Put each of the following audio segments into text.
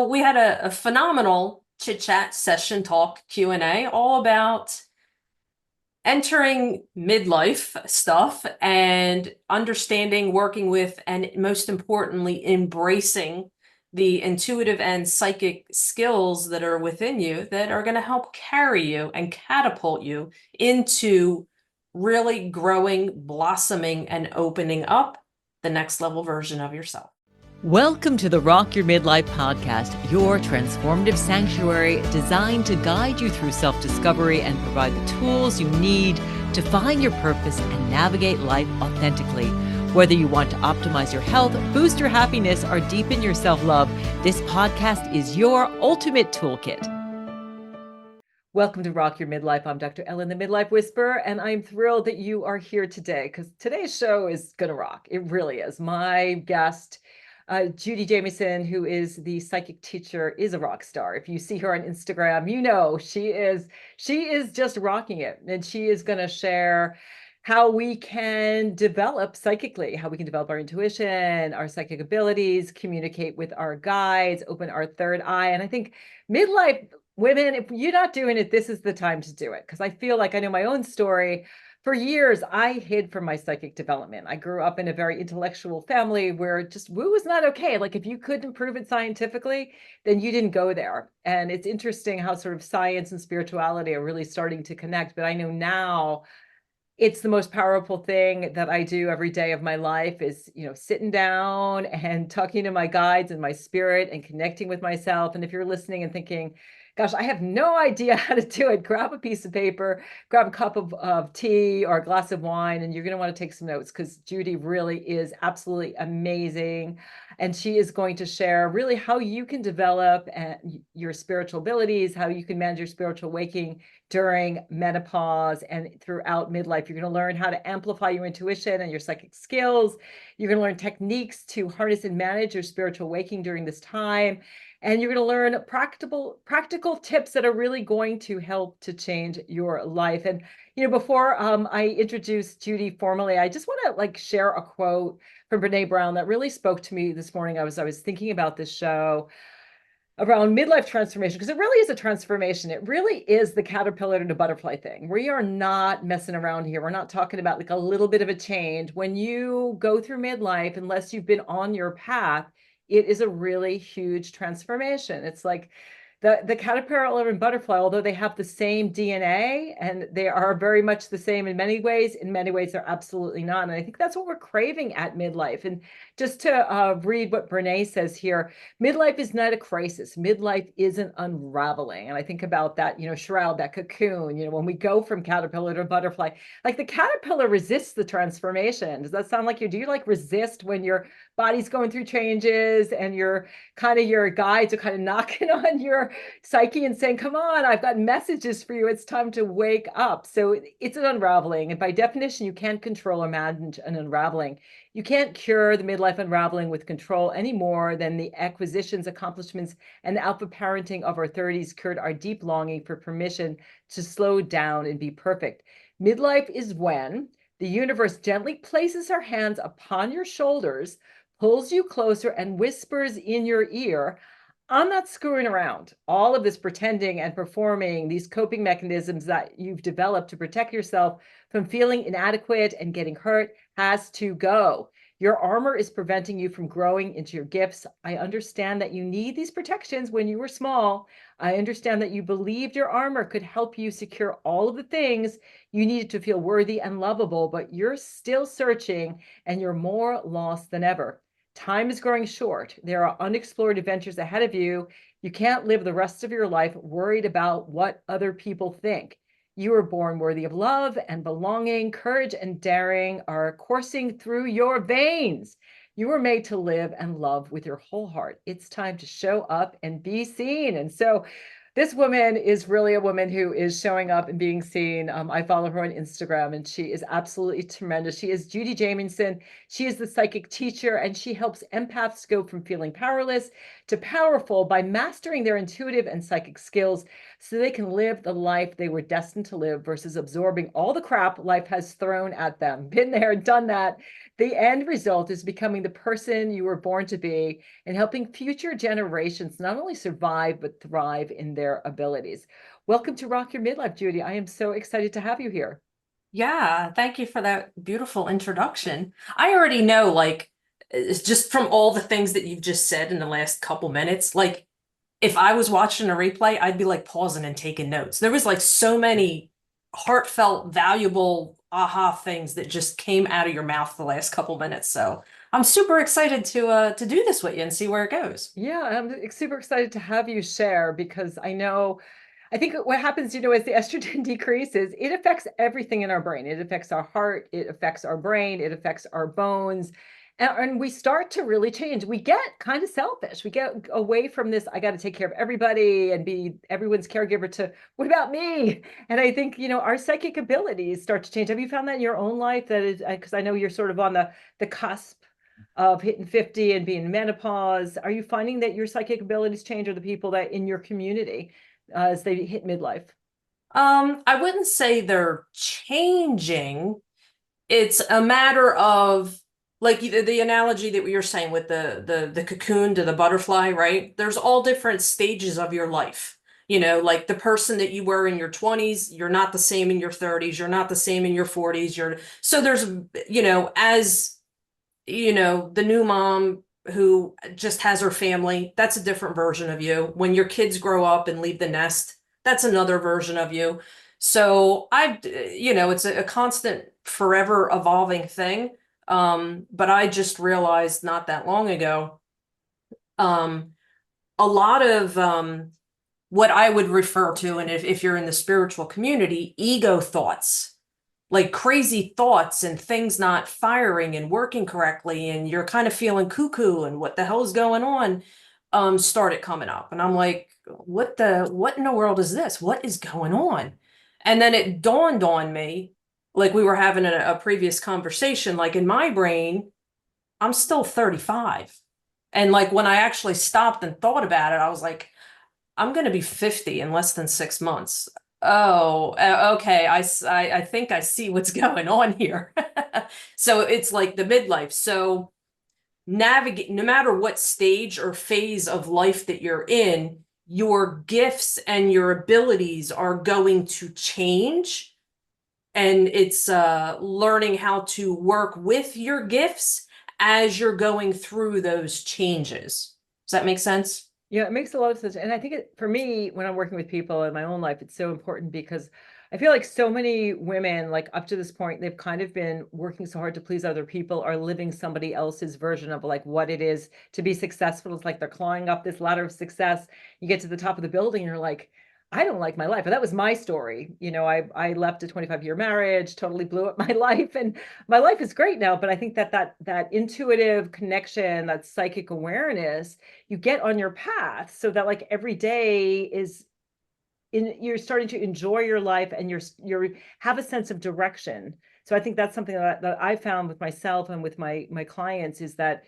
we had a phenomenal chit chat session talk Q&A all about entering midlife stuff and understanding, working with, and most importantly, embracing the intuitive and psychic skills that are within you that are going to help carry you and catapult you into really growing, blossoming, and opening up the next level version of yourself. Welcome to the Rock Your Midlife podcast, your transformative sanctuary designed to guide you through self-discovery and provide the tools you need to find your purpose and navigate life authentically. Whether you want to optimize your health, boost your happiness, or deepen your self-love, this podcast is your ultimate toolkit. Welcome to Rock Your Midlife. I'm Dr. Ellen, the Midlife Whisperer, and I'm thrilled that you are here today because today's show is going to rock. It really is. My guest, Judi Jamieson, who is the psychic teacher, is a rock star. If you see her on Instagram, you know she is just rocking it. And she is going to share how we can develop psychically, how we can develop our intuition, our psychic abilities, communicate with our guides, open our third eye. And I think midlife women, if you're not doing it, this is the time to do it. Because I feel like I know my own story. For years, I hid from my psychic development. I grew up in a very intellectual family where just woo was not okay. Like if you couldn't prove it scientifically, then you didn't go there. And it's interesting how sort of science and spirituality are really starting to connect. But I know now it's the most powerful thing that I do every day of my life is, sitting down and talking to my guides and my spirit and connecting with myself. And if you're listening and thinking, gosh, I have no idea how to do it, grab a piece of paper, grab a cup of tea or a glass of wine, and you're going to want to take some notes because Judi really is absolutely amazing. And she is going to share really how you can develop your spiritual abilities, how you can manage your spiritual waking during menopause and throughout midlife. You're going to learn how to amplify your intuition and your psychic skills. You're going to learn techniques to harness and manage your spiritual waking during this time. And you're going to learn practical tips that are really going to help to change your life. And, before I introduce Judi formally, I just want to share a quote from Brene Brown that really spoke to me this morning. I was thinking about this show around midlife transformation, because it really is a transformation. It really is the caterpillar to the butterfly thing. We are not messing around here. We're not talking about a little bit of a change. When you go through midlife, unless you've been on your path, it is a really huge transformation. It's like the caterpillar and butterfly, although they have the same DNA and they are very much the same in many ways they're absolutely not. And I think that's what we're craving at midlife. And just to read what Brene says here, midlife is not a crisis. Midlife is an unraveling. And I think about that, shroud, that cocoon, when we go from caterpillar to butterfly, the caterpillar resists the transformation. Does that sound like do you resist when your body's going through changes and your guides are kind of knocking on your psyche and saying, come on, I've got messages for you. It's time to wake up. So it's an unraveling. And by definition, you can't control or manage an unraveling. You can't cure the midlife unraveling with control any more than the acquisitions, accomplishments, and the alpha parenting of our 30s cured our deep longing for permission to slow down and be perfect. Midlife is when the universe gently places her hands upon your shoulders, pulls you closer, and whispers in your ear, I'm not screwing around. All of this pretending and performing, these coping mechanisms that you've developed to protect yourself from feeling inadequate and getting hurt has to go. Your armor is preventing you from growing into your gifts. I understand that you need these protections when you were small. I understand that you believed your armor could help you secure all of the things you needed to feel worthy and lovable, but you're still searching and you're more lost than ever. Time is growing short. There are unexplored adventures ahead of you. You can't live the rest of your life worried about what other people think. You were born worthy of love and belonging. Courage and daring are coursing through your veins. You were made to live and love with your whole heart. It's time to show up and be seen. And so this woman is really a woman who is showing up and being seen. I follow her on Instagram and she is absolutely tremendous. She is Judi Jamieson. She is the psychic teacher and she helps empaths go from feeling powerless to powerful by mastering their intuitive and psychic skills so they can live the life they were destined to live versus absorbing all the crap life has thrown at them. Been there, done that. the end result is becoming the person you were born to be and helping future generations not only survive, but thrive in their abilities. Welcome to Rock Your Midlife, Judi. I am so excited to have you here. Yeah, thank you for that beautiful introduction. I already know, like, it's just from all the things that you've just said in the last couple minutes, like, if I was watching a replay, I'd be like pausing and taking notes. There was like so many heartfelt, valuable aha things that just came out of your mouth the last couple minutes. So I'm super excited to do this with you and see where it goes. Yeah, I'm super excited to have you share because I think what happens, as the estrogen decreases, it affects everything in our brain. It affects our heart, it affects our brain, it affects our bones. And we start to really change. We get kind of selfish. We get away from this, I got to take care of everybody and be everyone's caregiver to what about me? And I think, our psychic abilities start to change. Have you found that in your own life? That is, because I know you're sort of on the cusp of hitting 50 and being menopause. Are you finding that your psychic abilities change, or the people that in your community as they hit midlife? I wouldn't say they're changing. It's a matter of like the analogy that we were saying with the cocoon to the butterfly, right? There's all different stages of your life. Like the person that you were in your 20s, you're not the same in your 30s, you're not the same in your 40s. So there's, as the new mom who just has her family, that's a different version of you. When your kids grow up and leave the nest, that's another version of you. So it's a constant, forever evolving thing. But I just realized not that long ago, um, a lot of what I would refer to, and if you're in the spiritual community, ego thoughts, like crazy thoughts and things not firing and working correctly, and you're kind of feeling cuckoo and what the hell's going on, started coming up. And I'm like, what in the world is this? What is going on? And then it dawned on me, like we were having a previous conversation, like in my brain, I'm still 35. And like when I actually stopped and thought about it, I was like, I'm going to be 50 in less than 6 months. Oh, okay. I think I see what's going on here. So it's like the midlife. So navigate, no matter what stage or phase of life that you're in, your gifts and your abilities are going to change. And it's learning how to work with your gifts as you're going through those changes. Does that make sense? Yeah, it makes a lot of sense. And I think for me, when I'm working with people in my own life, it's so important because I feel like so many women, like up to this point, they've kind of been working so hard to please other people, are living somebody else's version of like what it is to be successful. It's like they're climbing up this ladder of success. You get to the top of the building and you're like, I don't like my life. But that was my story. I left a 25-year marriage, totally blew up my life, and my life is great now. But I think that intuitive connection, that psychic awareness, you get on your path so that like every day you're starting to enjoy your life, and you're have a sense of direction. So I think that's something that I found with myself and with my clients, is that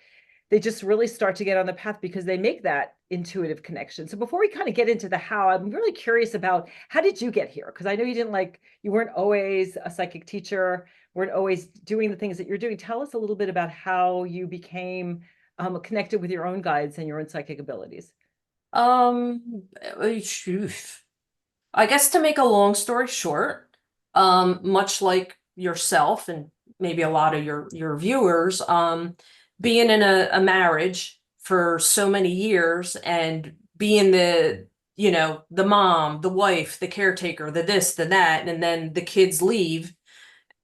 they just really start to get on the path because they make that intuitive connection. So before we kind of get into the how, I'm really curious about, how did you get here? Because I know you weren't always a psychic teacher, weren't always doing the things that you're doing. Tell us a little bit about how you became connected with your own guides and your own psychic abilities. Phew. I guess to make a long story short, much like yourself and maybe a lot of your viewers, being in a marriage for so many years and being the mom, the wife, the caretaker, the this, the that, and then the kids leave.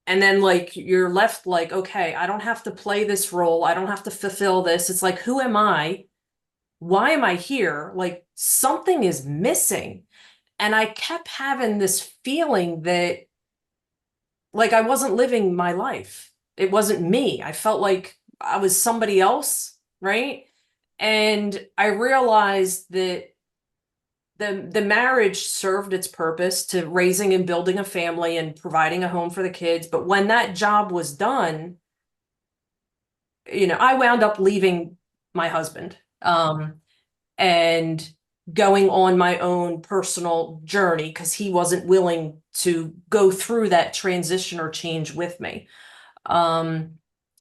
And then like you're left like, okay, I don't have to play this role. I don't have to fulfill this. It's like, who am I? Why am I here? Like something is missing. And I kept having this feeling that like I wasn't living my life. It wasn't me. I felt like I was somebody else, right? And I realized that the marriage served its purpose to raising and building a family and providing a home for the kids. But when that job was done, I wound up leaving my husband. And going on my own personal journey because he wasn't willing to go through that transition or change with me. Um,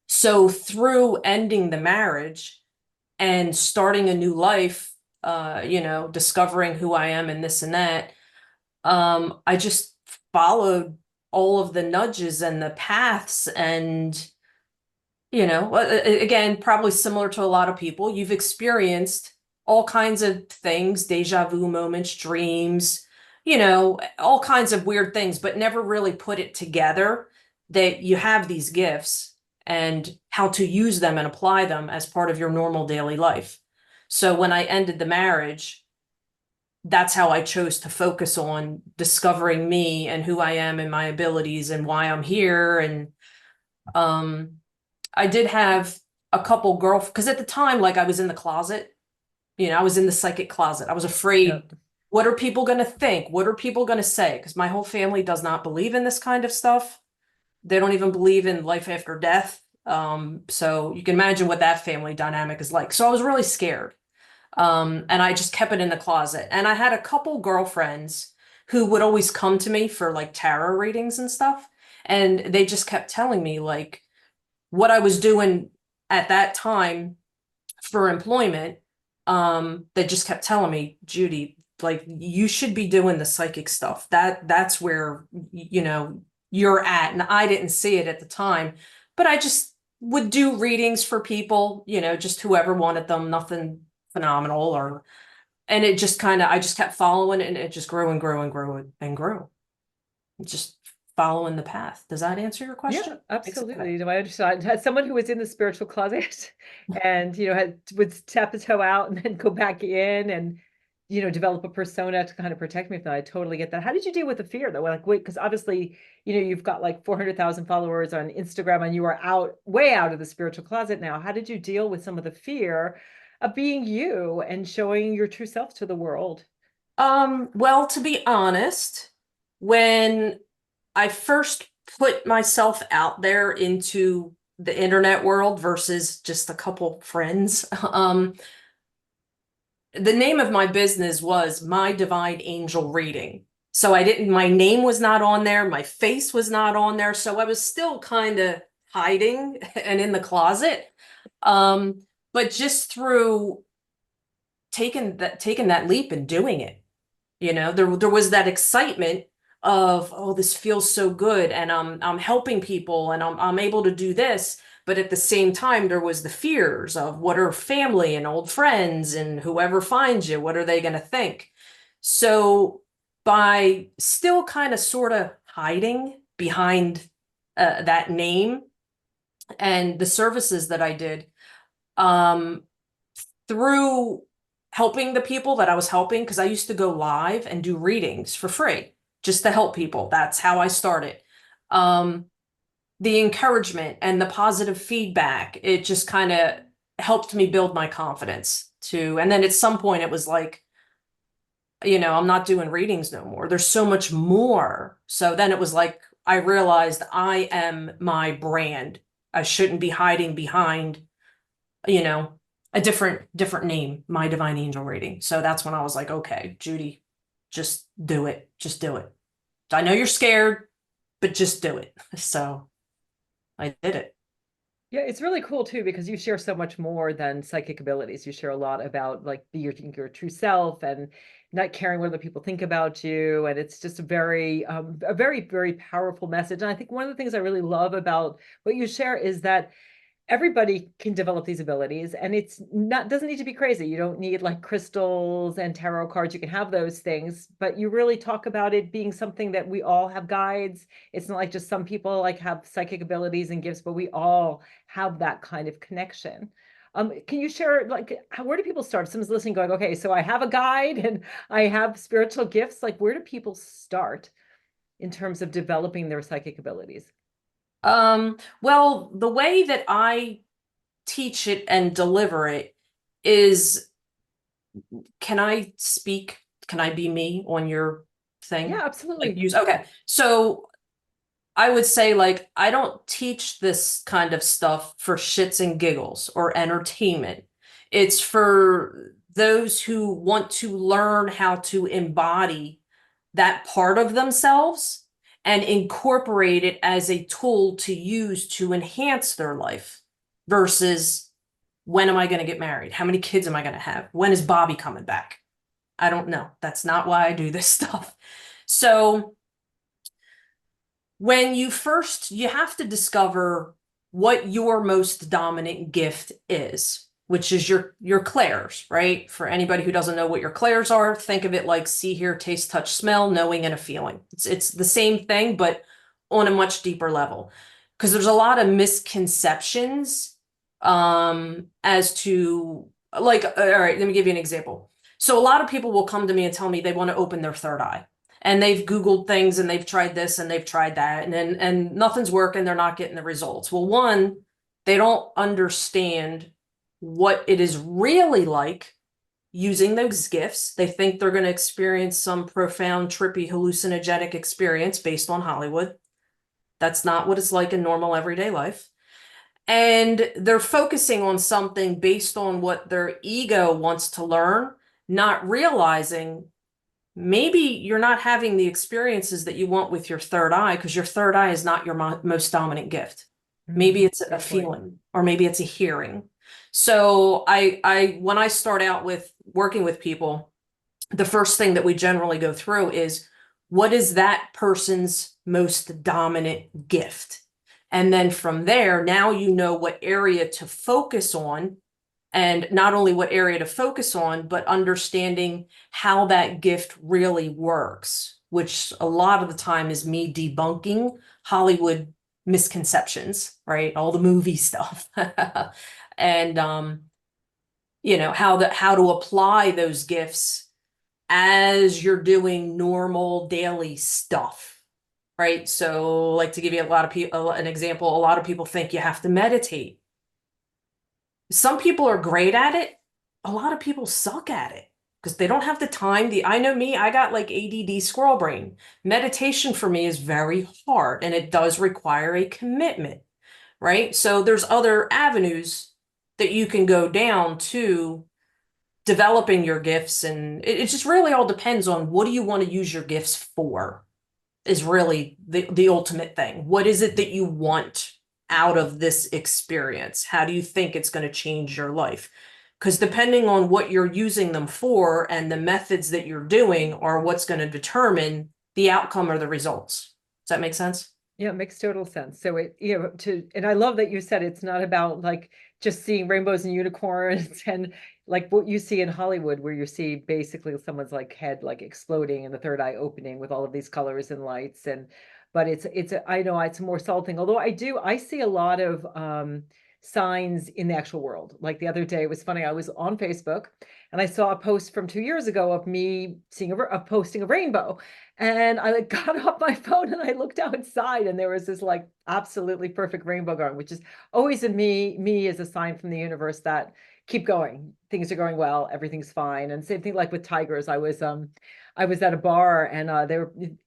So through ending the marriage and starting a new life, discovering who I am and this and that, I just followed all of the nudges and the paths and again, probably similar to a lot of people, you've experienced all kinds of things, deja vu moments, dreams, all kinds of weird things, but never really put it together that you have these gifts and how to use them and apply them as part of your normal daily life. So when I ended the marriage, that's how I chose to focus on discovering me and who I am and my abilities and why I'm here. And um I did have a couple because at the time, like I was in the closet, I was in the psychic closet. I was Yeah. afraid, what are people going to think? What are people going to say? Because my whole family does not believe in this kind of stuff. They don't even believe in life after death. So you can imagine what that family dynamic is like. So I was really scared. And I just kept it in the closet. And I had a couple girlfriends who would always come to me for like tarot readings and stuff. And they just kept telling me like, what I was doing at that time for employment, they just kept telling me, Judi, like you should be doing the psychic stuff. That's where you're at. And I didn't see it at the time, but I just would do readings for people, just whoever wanted them, nothing phenomenal or and it just kind of I just kept following it and it just grew and grew and grew and grew. Just following the path. Does that answer your Yeah, question? absolutely. I understand. As someone who was in the spiritual closet and, would tap the toe out and then go back in and, develop a persona to kind of protect me from that. I totally get that. How did you deal with the fear though? Like, wait, because obviously, you've got like 400,000 followers on Instagram and you are way out of the spiritual closet now. How did you deal with some of the fear of being you and showing your true self to the world? Well, to be honest, when I first put myself out there into the internet world versus just a couple friends, the name of my business was My Divine Angel Reading. So my name was not on there, my face was not on there, so I was still kind of hiding and in the closet. Um, but just through taking that leap and doing it. There was that excitement of, oh, this feels so good, and I'm helping people, and I'm able to do this. But at the same time, there was the fears of what are family and old friends and whoever finds you, what are they going to think? So by still kind of sort of hiding behind that name and the services that I did, um, through helping the people that I was helping, because I used to go live and do readings for free just to help people. That's how I started. Um, the encouragement and the positive feedback, it just kind of helped me build my confidence too. And then at some point, it was like, I'm not doing readings no more. There's so much more. So then it was like, I realized I am my brand. I shouldn't be hiding behind you know, a different name, My Divine Angel Reading. So that's when I was like, okay, Judi, just do it. Just do it. I know you're scared, but just do it. So I did it. Yeah, it's really cool too because you share so much more than psychic abilities. You share a lot about like your true self and not caring what other people think about you, and it's just a very very powerful message. And I think one of the things I really love about what you share is that everybody can develop these abilities, and it's not doesn't need to be crazy. You don't need like crystals and tarot cards. You can have those things, but you really talk about it being something that we all have guides. It's not like just some people like have psychic abilities and gifts, but we all have that kind of connection. Can you share like where do people start? Someone's listening going, okay, so I have a guide and I have spiritual gifts. Like where do people start in terms of developing their psychic abilities? Well, the way that I teach it and deliver it is, can I speak? Can I be me on your Yeah, thing? Like absolutely. use, okay. So I would say, like, I don't teach this kind of stuff for shits and giggles or entertainment. It's for those who want to learn how to embody that part of themselves and incorporate it as a tool to use to enhance their life versus when am I going to get married? How many kids am I going to have? When is Bobby coming back? I don't know. That's not why I do this stuff. So when you have to discover what your most dominant gift is, which is your clairs, right? For anybody who doesn't know what your clairs are, think of it like see, hear, taste, touch, smell, knowing, and a feeling. It's the same thing, but on a much deeper level. Because there's a lot of misconceptions as to like, all right, let me give you an example. So a lot of people will come to me and tell me they want to open their third eye. And they've Googled things and they've tried this and they've tried that and nothing's working, they're not getting the results. Well, one, they don't understand what it is really like using those gifts. They think they're going to experience some profound, trippy, hallucinogenic experience based on Hollywood. That's not what it's like in normal everyday life. And they're focusing on something based on what their ego wants to learn, not realizing maybe you're not having the experiences that you want with your third eye because your third eye is not your most dominant gift. Maybe it's a feeling or maybe it's a hearing. So when I start out with working with people, the first thing that we generally go through is what is that person's most dominant gift? And then from there, now you know what area to focus on, and not only what area to focus on, but understanding how that gift really works, which a lot of the time is me debunking Hollywood misconceptions, right? All the movie stuff. And how to apply those gifts as you're doing normal daily stuff, right? So like to give you an example, a lot of people think you have to meditate. Some people are great at it. A lot of people suck at it because they don't have the time. I know me, I got like ADD squirrel brain. Meditation for me is very hard and it does require a commitment, right? So there's other avenues that you can go down to developing your gifts. And it just really all depends on what do you want to use your gifts for is really the ultimate thing. What is it that you want out of this experience? How do you think it's going to change your life? Because depending on what you're using them for and the methods that you're doing are what's going to determine the outcome or the results. Does that make sense? Yeah, it makes total sense. So and I love that you said it's not about like just seeing rainbows and unicorns and like what you see in Hollywood, where you see basically someone's like head like exploding and the third eye opening with all of these colors and lights. But I know it's a more subtle thing. Although I see a lot of signs in the actual world. Like the other day, it was funny. I was on Facebook and I saw a post from 2 years ago of me posting a rainbow. And I like got off my phone and I looked outside and there was this like absolutely perfect rainbow going, which is always me as a sign from the universe that keep going. Things are going well. Everything's fine. And same thing like with tigers. I was at a bar and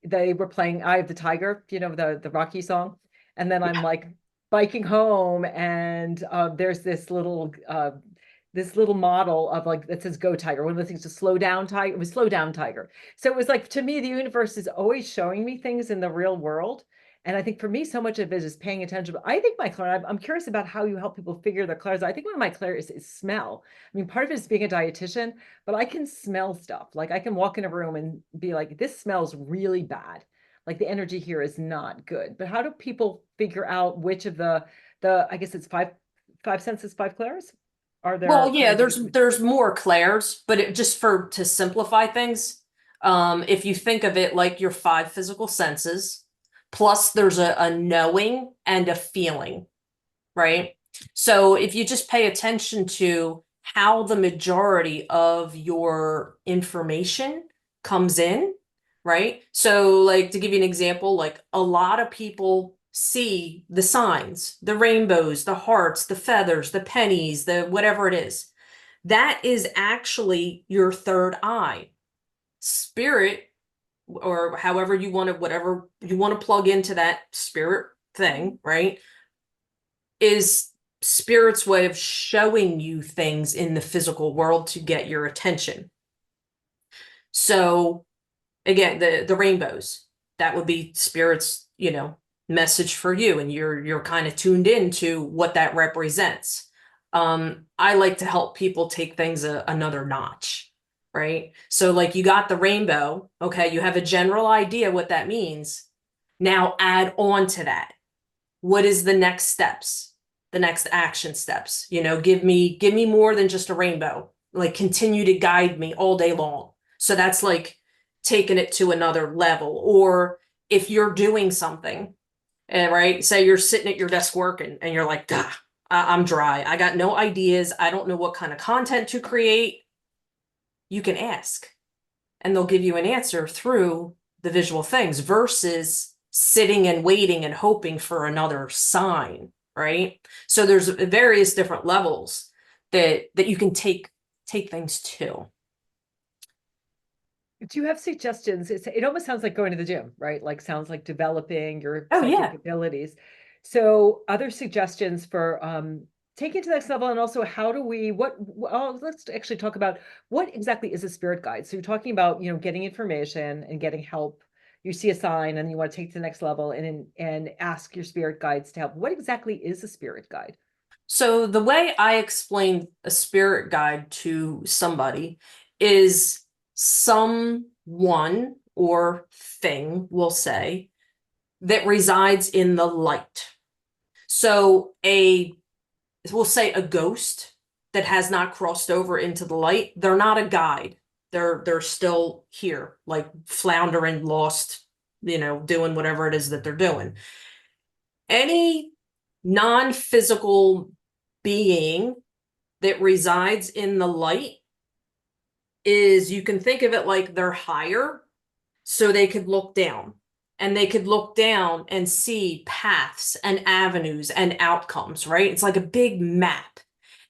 they were playing Eye of the Tiger, the Rocky song. And then I'm like biking home and there's this little model of like that says Go Tiger. One of the things to slow down tiger. It was slow down tiger. So it was like, to me, the universe is always showing me things in the real world. And I think for me, so much of it is paying attention. But I think my clair, I'm curious about how you help people figure their clairs. I think one of my clairs is smell. I mean, part of it is being a dietitian, but I can smell stuff. Like I can walk in a room and be like, this smells really bad. Like the energy here is not good. But how do people figure out which of I guess it's five senses, five clairs? Are there? Well, yeah, there's more clairs, but just to simplify things, if you think of it like your five physical senses, plus there's a knowing and a feeling, right? So if you just pay attention to how the majority of your information comes in, right? So like to give you an example, like a lot of people see the signs, the rainbows, the hearts, the feathers, the pennies, the whatever it is. That is actually your third eye. Spirit, or however you want to, whatever you want to plug into that spirit thing, right? Is spirit's way of showing you things in the physical world to get your attention. So again, the rainbows. that would be spirit's, message for you, and you're kind of tuned into what that represents. I like to help people take things another notch, right? So like you got the rainbow, okay, you have a general idea what that means. Now add on to that. What is the next steps? The next action steps? Give me more than just a rainbow. Like continue to guide me all day long. So that's like taking it to another level. Or if you're doing something, right? Say you're sitting at your desk working and you're like, "Ah, I'm dry. I got no ideas. I don't know what kind of content to create." You can ask, and they'll give you an answer through the visual things versus sitting and waiting and hoping for another sign, right? So there's various different levels that you can take things to. Do you have suggestions? It almost sounds like going to the gym, right? Like sounds like developing your Oh psychic yeah. abilities. So other suggestions for taking it to the next level, and also how do we let's actually talk about what exactly is a spirit guide. So you're talking about, getting information and getting help. You see a sign and you want to take it to the next level and ask your spirit guides to help. What exactly is a spirit guide? So the way I explain a spirit guide to somebody is someone or thing, we'll say, that resides in the light. So we'll say a ghost that has not crossed over into the light, they're not a guide. They're still here, like floundering, lost, doing whatever it is that they're doing. Any non-physical being that resides in the light you can think of it like they're higher, so they could look down, and they could look down and see paths and avenues and outcomes, right? It's like a big map,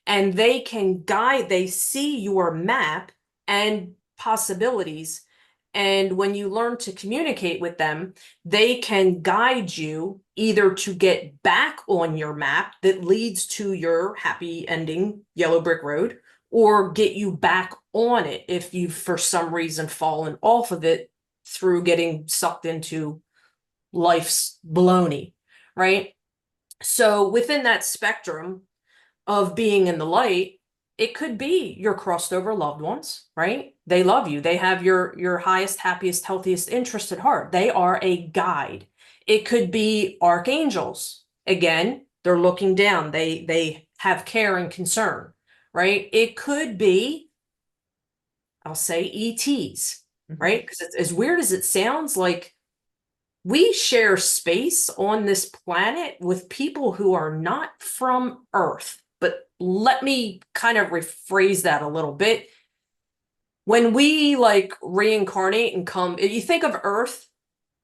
and they see your map and possibilities. And when you learn to communicate with them, they can guide you either to get back on your map that leads to your happy ending yellow brick road, or get you back on it if you've for some reason fallen off of it through getting sucked into life's baloney, right? So within that spectrum of being in the light, it could be your crossed over loved ones, right? They love you. They have your highest, happiest, healthiest interest at heart. They are a guide. It could be archangels. Again, they're looking down. They have care and concern, right? It could be, I'll say, ETs, right? Because it's as weird as it sounds, like we share space on this planet with people who are not from Earth. But let me kind of rephrase that a little bit. When we like reincarnate and come, if you think of Earth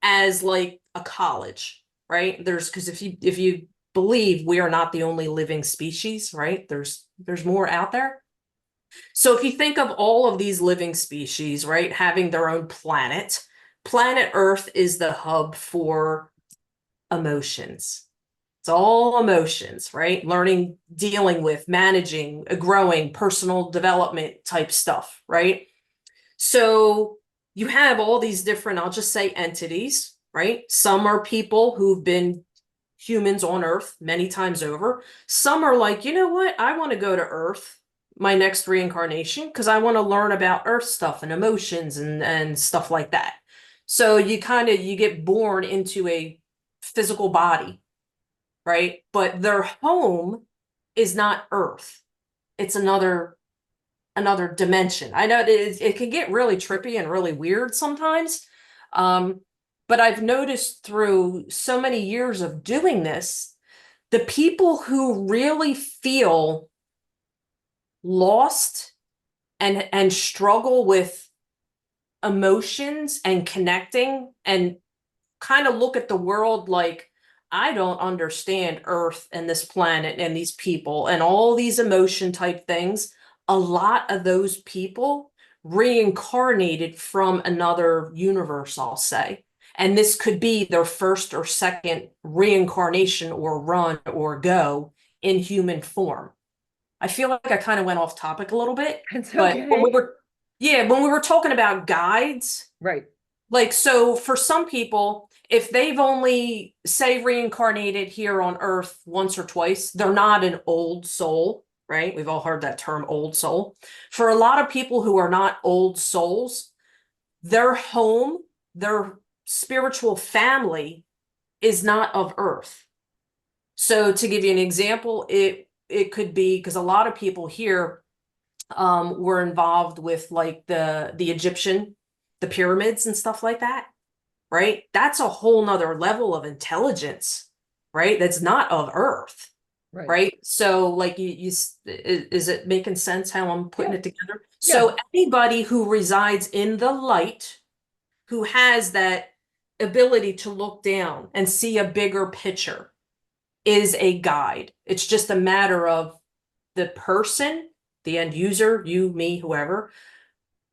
as like a college, right? Because if you believe we are not the only living species, right? There's more out there. So if you think of all of these living species, right, having their own planet Earth is the hub for emotions. It's all emotions, right? Learning, dealing with, managing, growing, personal development type stuff, right? So you have all these different, I'll just say, entities, right? Some are people who've been humans on Earth many times over. Some are like, you know what? I want to go to Earth, my next reincarnation, because I want to learn about Earth stuff and emotions and stuff like that. So you get born into a physical body, right? But their home is not Earth. It's another dimension. I know it can get really trippy and really weird sometimes. But I've noticed through so many years of doing this, the people who really feel lost and struggle with emotions and connecting and kind of look at the world like, I don't understand Earth and this planet and these people and all these emotion type things. A lot of those people reincarnated from another universe, I'll say. And this could be their first or second reincarnation or run or go in human form. I feel like I kind of went off topic a little bit, It's but okay. when we were talking about guides, Right. Like, so for some people, if they've only, say, reincarnated here on Earth once or twice, they're not an old soul, right? We've all heard that term, old soul. For a lot of people who are not old souls, their home, their spiritual family is not of Earth. So to give you an example, it could be because a lot of people here were involved with like the Egyptian, the pyramids and stuff like that, right? That's a whole nother level of intelligence, right? That's not of Earth, Right. right? So like is it making sense how I'm putting Yeah. it together? Yeah. So anybody who resides in the light, who has that ability to look down and see a bigger picture, is a guide. It's just a matter of the person, the end user, you, me, whoever,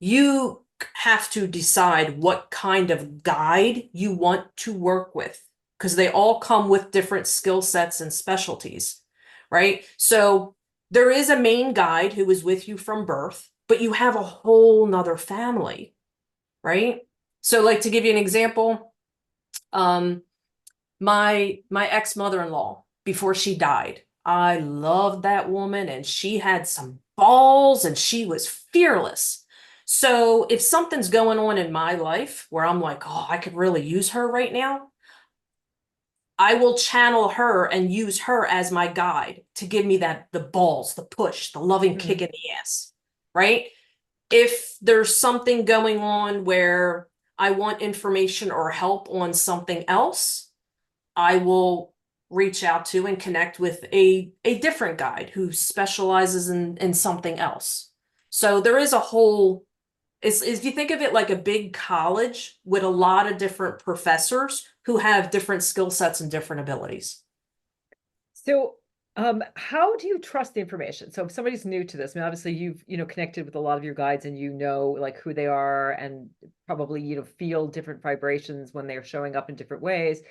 you have to decide what kind of guide you want to work with because they all come with different skill sets and specialties, right? So there is a main guide who is with you from birth, but you have a whole nother family, right? So like to give you an example, um, my ex-mother-in-law before she died. I loved that woman and she had some balls and she was fearless. So if something's going on in my life where I'm like, oh, I could really use her right now, I will channel her and use her as my guide to give me that the balls, the push, the loving kick Mhm. in the ass, right? If there's something going on where I want information or help on something else, I will reach out to and connect with a different guide who specializes in something else. So there is a whole, is you think of it like a big college with a lot of different professors who have different skill sets and different abilities. So, how do you trust the information? So if somebody's new to this, I mean, obviously you've, connected with a lot of your guides and like who they are and probably, feel different vibrations when they're showing up in different ways.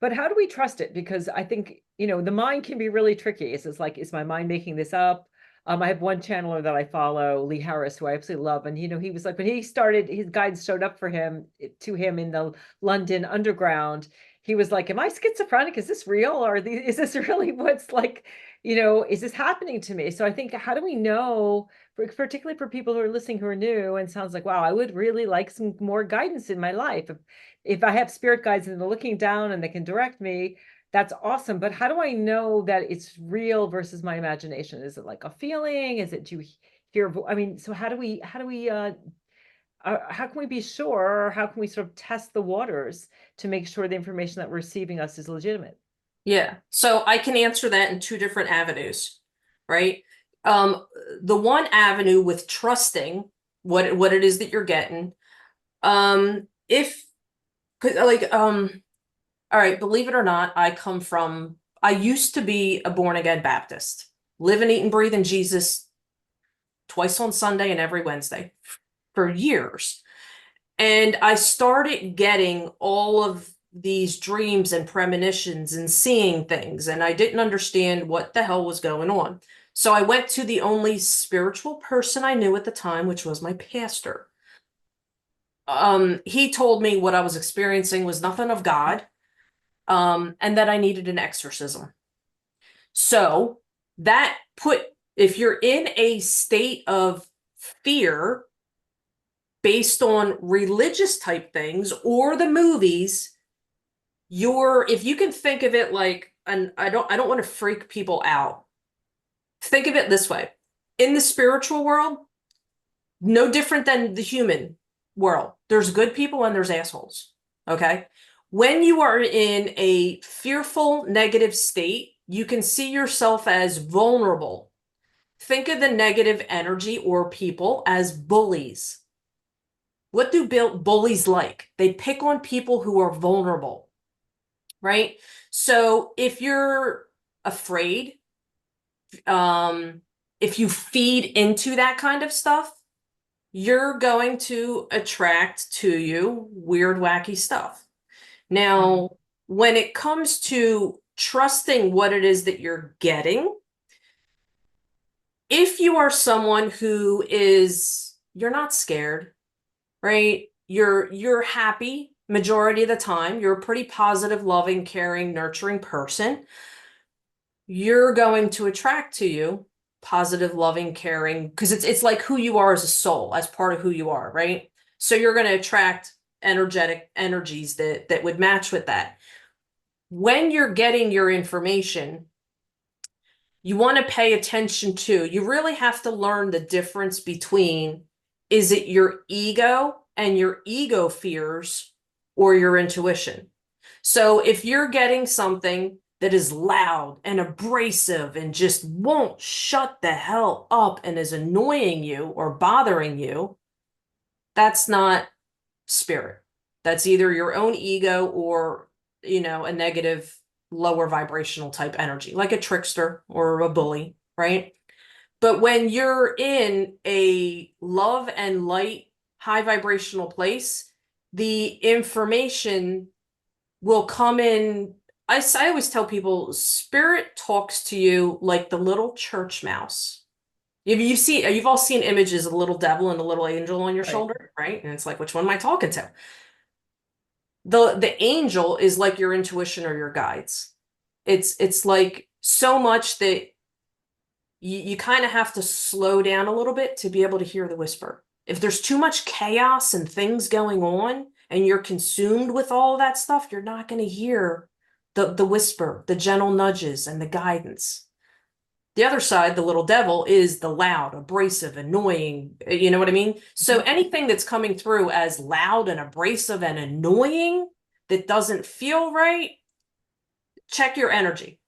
But how do we trust it? Because I think, the mind can be really tricky. It's like, is my mind making this up? I have one channeler that I follow, Lee Harris, who I absolutely love. And, he was like, when he started, his guides showed up for him, to him in the London Underground. He was like, am I schizophrenic? Is this real? Or is this really what's like, is this happening to me? So I think, how do we know, particularly for people who are listening who are new and sounds like, wow, I would really like some more guidance in my life. If I have spirit guides and they're looking down and they can direct me, that's awesome. But how do I know that it's real versus my imagination? Is it like a feeling? Is it, do you hear, I mean, so how can we be sure, or how can we sort of test the waters to make sure the information that we're receiving us is legitimate? Yeah. So I can answer that in two different avenues, right? Um, the one avenue with trusting what it is that you're getting, if 'cause, like all right, believe it or not, I used to be a born again Baptist, live and eat and breathe in Jesus twice on Sunday and every Wednesday for years. And I started getting all of these dreams and premonitions and seeing things, and I didn't understand what the hell was going on. So I went to the only spiritual person I knew at the time, which was my pastor. He told me what I was experiencing was nothing of God, and that I needed an exorcism. So that put, if you're in a state of fear based on religious type things or the movies, if you can think of it like, and I don't want to freak people out. Think of it this way. In the spiritual world, no different than the human world. There's good people and there's assholes. Okay? When you are in a fearful, negative state, you can see yourself as vulnerable. Think of the negative energy or people as bullies. What do bullies like? They pick on people who are vulnerable, right? So if you're afraid, um, if you feed into that kind of stuff, you're going to attract to you weird, wacky stuff. Mhm. Now, when it comes to trusting what it is that you're getting, if you are someone you're not scared, right? you're happy majority of the time. You're a pretty positive, loving, caring, nurturing person. You're going to attract to you positive, loving, caring, because it's like who you are as a soul, as part of who you are, right? So you're going to attract energetic energies that would match with that. When you're getting your information, you want to pay attention to, you really have to learn the difference between, is it your ego and your ego fears or your intuition? So if you're getting something that is loud and abrasive and just won't shut the hell up and is annoying you or bothering you, that's not spirit. That's either your own ego or, a negative, lower vibrational type energy, like a trickster or a bully, right? But when you're in a love and light, high vibrational place, the information will come in. I always tell people spirit talks to you like the little church mouse. You've all seen images of a little devil and a little angel on your Right. shoulder, right? And it's like, which one am I talking to? The angel is like your intuition or your guides. It's like so much that you kind of have to slow down a little bit to be able to hear the whisper. If there's too much chaos and things going on and you're consumed with all of that stuff, you're not going to hear the whisper, the gentle nudges, and the guidance. The other side, the little devil, is the loud, abrasive, annoying. You know what I mean? So anything that's coming through as loud and abrasive and annoying that doesn't feel right, check your energy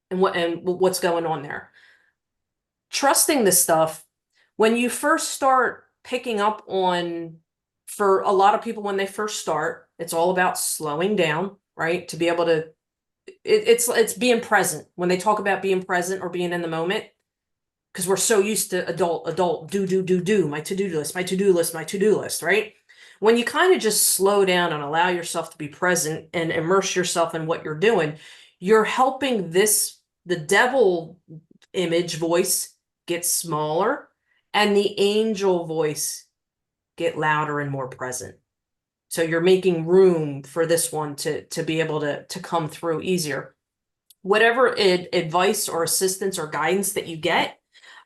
and what's going on there. Trusting this stuff, when you first start picking up on, for a lot of people, when they first start, it's all about slowing down, right? To be able to, it's being present. When they talk about being present or being in the moment, because we're so used to adult, do, my to-do list, my to-do list, my to-do list, right? When you kind of just slow down and allow yourself to be present and immerse yourself in what you're doing, you're helping the devil image voice get smaller and the angel voice get louder and more present. So you're making room for this one to be able to come through easier. Whatever advice or assistance or guidance that you get,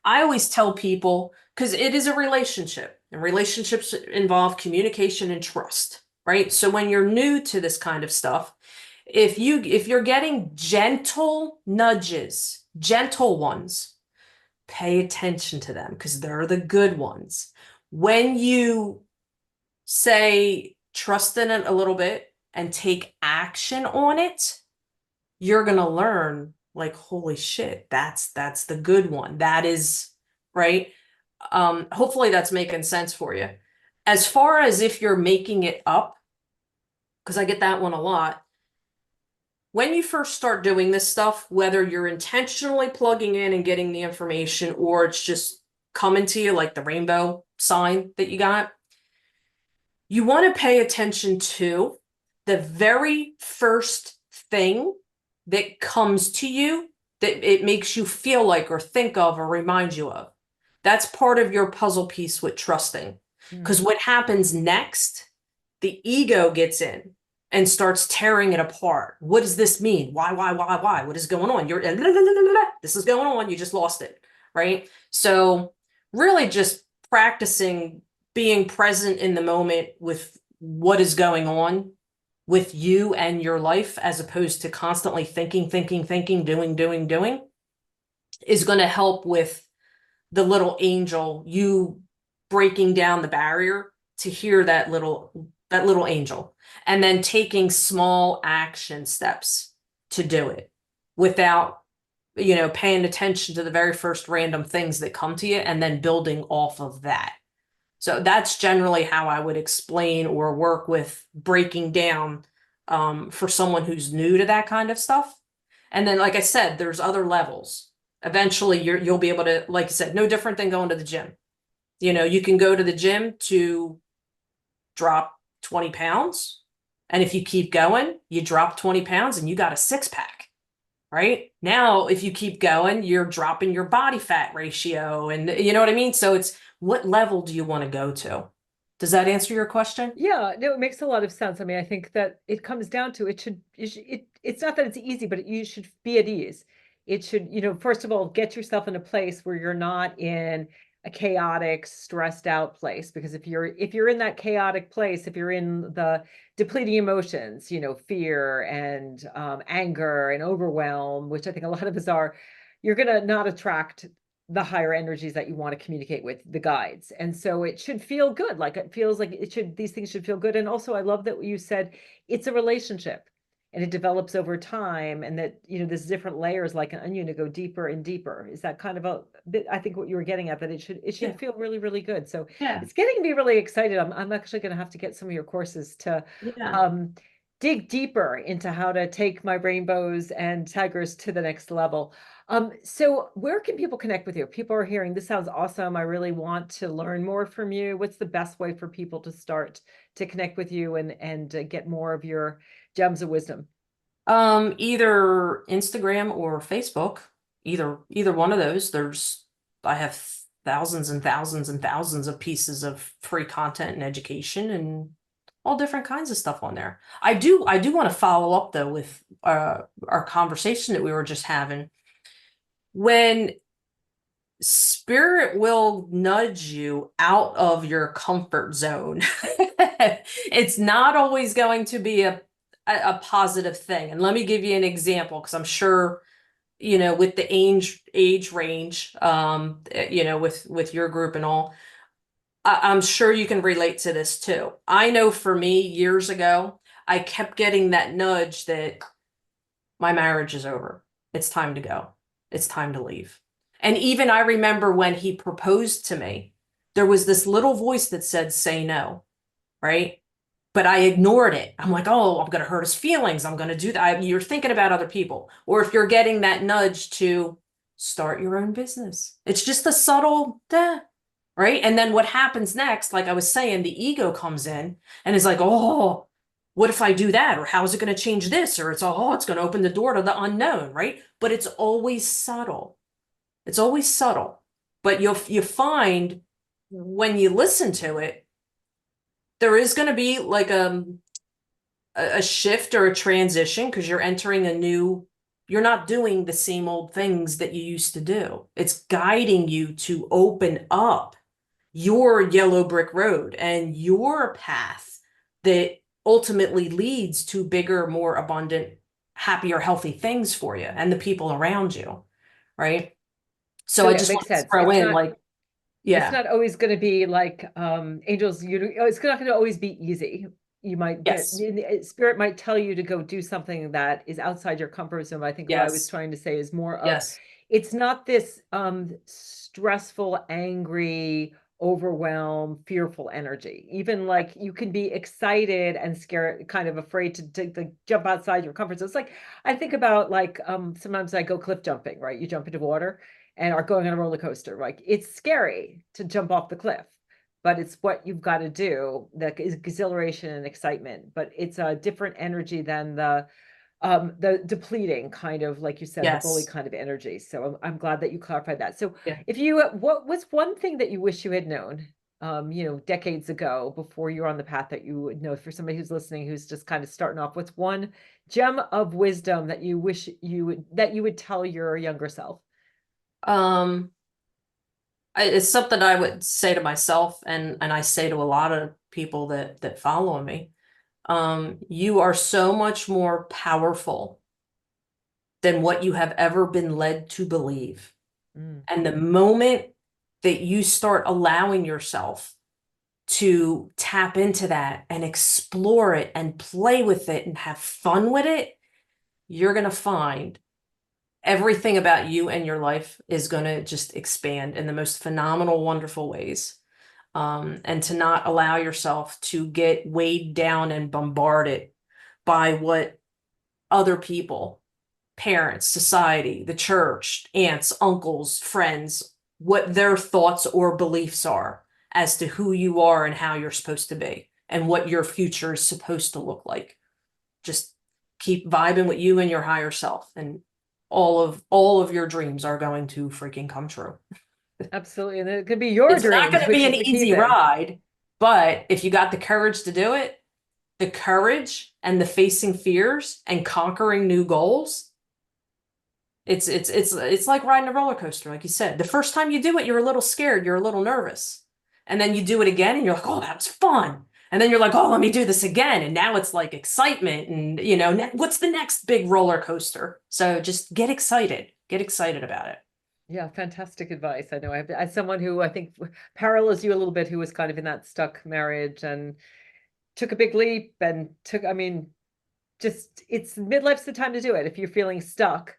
I always tell people, because it is a relationship, and relationships involve communication and trust, right? So when you're new to this kind of stuff, if you're getting gentle nudges, gentle ones, pay attention to them because they're the good ones. When you say trust in it a little bit and take action on it, you're going to learn like, holy shit, that's the good one. That is right. Hopefully that's making sense for you. As far as if you're making it up, because I get that one a lot. When you first start doing this stuff, whether you're intentionally plugging in and getting the information or it's just coming to you like the rainbow sign that you got, you want to pay attention to the very first thing that comes to you that it makes you feel like or think of or remind you of. That's part of your puzzle piece with trusting. Because what happens next, the ego gets in and starts tearing it apart. What does this mean? Why? What is going on? This is going on. You just lost it, right? So really just practicing being present in the moment with what is going on with you and your life, as opposed to constantly thinking, doing, is going to help with the little angel, you breaking down the barrier to hear that little angel, and then taking small action steps to do it without, paying attention to the very first random things that come to you and then building off of that. So that's generally how I would explain or work with breaking down for someone who's new to that kind of stuff. And then, like I said, there's other levels. Eventually, you'll be able to, like I said, no different than going to the gym. You can go to the gym to drop 20 pounds. And if you keep going, you drop 20 pounds and you got a six pack, right? Now, if you keep going, you're dropping your body fat ratio and you know what I mean? So it's, what level do you want to go to? Does that answer your question? Yeah, no, it makes a lot of sense. I mean, I think that it comes down to it's not that it's easy, but you should be at ease. It should, first of all, get yourself in a place where you're not in a chaotic, stressed out place. Because if you're in that chaotic place, if you're in the depleting emotions, fear and anger and overwhelm, which I think a lot of us are, you're gonna not attract the higher energies that you want to communicate with, the guides. And so it should feel good. Like it feels like these things should feel good. And also I love that you said it's a relationship and it develops over time, and that, there's different layers like an onion to go deeper and deeper. Is that kind of a bit, I think, what you were getting at, that it should Yeah. feel really, really good. So Yeah. it's getting me really excited. I'm actually going to have to get some of your courses to Yeah. dig deeper into how to take my rainbows and tigers to the next level. So where can people connect with you? People are hearing, this sounds awesome. I really want to learn more from you. What's the best way for people to start to connect with you and get more of your gems of wisdom? Either Instagram or Facebook, either one of those. I have thousands and thousands and thousands of pieces of free content and education and all different kinds of stuff on there. I do want to follow up though with our conversation that we were just having. When spirit will nudge you out of your comfort zone, it's not always going to be a positive thing. And let me give you an example, because I'm sure, with the age range, with your group and all, I'm sure you can relate to this too. I know for me, years ago, I kept getting that nudge that my marriage is over. It's time to go. It's time to leave. And even I remember when he proposed to me, there was this little voice that said, say no, right? But I ignored it. I'm like, oh, I'm going to hurt his feelings. I'm going to do that. You're thinking about other people. Or if you're getting that nudge to start your own business, it's just a subtle, right? And then what happens next, like I was saying, the ego comes in and is like, oh, what if I do that? Or how is it going to change this? Or it's going to open the door to the unknown, right? But it's always subtle. It's always subtle. But you find when you listen to it, there is going to be like a shift or a transition, because you're not doing the same old things that you used to do. It's guiding you to open up your yellow brick road and your path that ultimately leads to bigger, more abundant, happier, healthy things for you and the people around you, right? So I Yeah, it just makes want to sense. throw It's in, not like, it's yeah, not always going to be like angels. It's not going to always be easy. You might yes, spirit might tell you to go do something that is outside your comfort zone. I think what I was yes, trying to say is more of, yes, it's not this stressful, angry, overwhelmed, fearful energy. Even like you can be excited and scared, kind of afraid to jump outside your comfort zone. It's like I think about like sometimes I go cliff jumping, right? You jump into water and are going on a roller coaster. Like it's scary to jump off the cliff, but it's what you've got to do. The exhilaration and excitement, but it's a different energy than the depleting kind of, like you said, the bully yes, kind of energy. So I'm glad that you clarified that. So yeah. if you, what was one thing that you wish you had known, decades ago before you were on the path that you would know, for somebody who's listening, who's just kind of starting off, what's one gem of wisdom that you wish you would tell your younger self? Um, it's something I would say to myself, and I say to a lot of people that follow me. You are so much more powerful than what you have ever been led to believe. Mm. And the moment that you start allowing yourself to tap into that and explore it and play with it and have fun with it, you're going to find everything about you and your life is going to just expand in the most phenomenal, wonderful ways. And to not allow yourself to get weighed down and bombarded by what other people, parents, society, the church, aunts, uncles, friends, what their thoughts or beliefs are as to who you are and how you're supposed to be and what your future is supposed to look like. Just keep vibing with you and your higher self, and all of your dreams are going to freaking come true. Absolutely. And it could be your It's not going dreams, to be which an is the key easy thing. ride, But if you got the courage to do it, the courage and the facing fears and conquering new goals, it's like riding a roller coaster, like you said. The first time you do it, you're a little scared, you're a little nervous. And then you do it again and you're like, oh, that was fun. And then you're like, oh, let me do this again. And now it's like excitement and, what's the next big roller coaster? So just get excited about it. Yeah, fantastic advice. I know as someone who I think parallels you a little bit, who was kind of in that stuck marriage and took a big leap and it's midlife's the time to do it. If you're feeling stuck,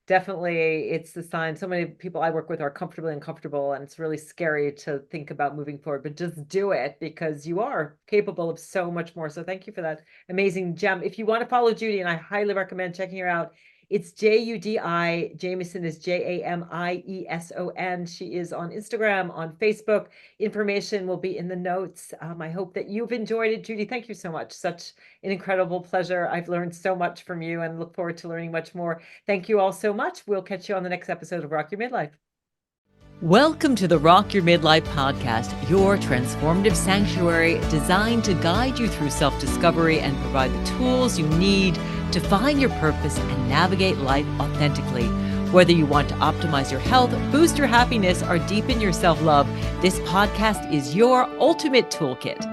definitely it's the sign. So many people I work with are comfortably uncomfortable, and it's really scary to think about moving forward, but just do it because you are capable of so much more. So thank you for that amazing gem. If you want to follow Judi, and I highly recommend checking her out, it's Judi. Jamieson is Jamieson. She is on Instagram, on Facebook. Information will be in the notes. I hope that you've enjoyed it. Judi, thank you so much. Such an incredible pleasure. I've learned so much from you and look forward to learning much more. Thank you all so much. We'll catch you on the next episode of Rock Your Midlife. Welcome to the Rock Your Midlife podcast, your transformative sanctuary designed to guide you through self-discovery and provide the tools you need to find your purpose and navigate life authentically. Whether you want to optimize your health, boost your happiness, or deepen your self-love, this podcast is your ultimate toolkit.